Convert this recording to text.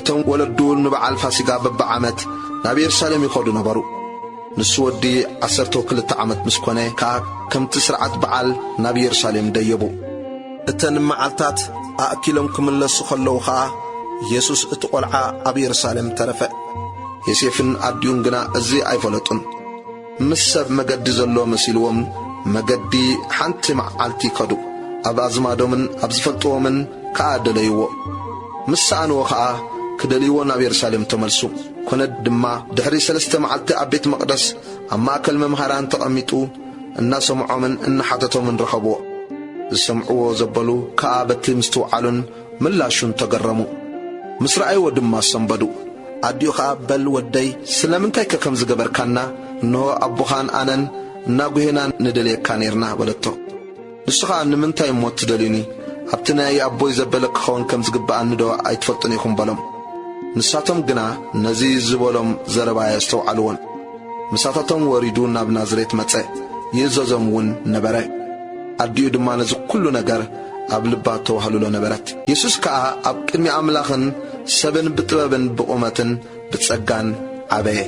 እቶም ወለዱን ንበዓል ፋሲጋ በብዓመት ናብ ኢየሩሳሌም ይኸዱ ነበሩ። ንሱ ወዲ 12 ዓመት ምስ ኮነ ከዓ ከምቲ ስርዓት በዓል ናብ ኢየሩሳሌም ደየቡ። እተን መዓልታት ኣኪሎም ክምለሱ ከለዉ ከዓ ኢየሱስ እቲ ቆልዓ ኣብ ኢየሩሳሌም ተረፈ። ዮሴፍን ኣዲዩን ግና እዚ ኣይፈለጡን። ምስ ሰብ መገዲ ዘሎ መሲልዎም መገዲ ሓንቲ መዓልቲ ከዱ ኣብ ኣዝማዶምን ኣብ ዝፈልጥዎምን ከዓ ደለይዎ። ምስ ሰኣንዎ ከዓ ክደልይዎ ናብ ኢየሩሳሌም ተመልሱ። ኮነ ድማ ድሕሪ 3 መዓልቲ ኣብ ቤተ መቕደስ ኣብ ማእከል መምሃራን ተቐሚጡ እናሰምዖምን እናሓተቶምን ረኸብዎ። ዝሰምዕዎ ዘበሉ ከዓ በቲ ምስትውዓሉን ምላሹን ተገረሙ። ምስ ረኣይዎ ድማ ሰንበዱ። ኣዲኡ ከዓ በል ወደይ ስለምንታይ ከም ዝገበርካና እንሆ ኣቦኻን ኣነን እናጉሄናን ንደልየካ ነርና በለቶ። ንሱ ከዓ ንምንታይ ሞት ትደልዩኒ? ኣብቲ ናይ ኣቦይ ዘበለ ክኸውን ከም ዝግብኣኒ ዶ ኣይትፈልጡን ኢኹም በሎም። ንሳቶም ግና ነዚ ዝበሎም ዘረባ የስተውዓልዎን። ምሳታቶም ወሪዱ ናብ ናዝሬት መጸ፣ ይእዘዞም እውን ነበረ። ኣዲኡ ድማ ነዚ ኩሉ ነገር ኣብ ልባ ተዋህሉሎ ነበረት። ኢየሱስ ከዓ ኣብ ቅድሚ ኣምላኽን ሰብን ብጥበብን ብቑመትን ብጸጋን ዓበየ።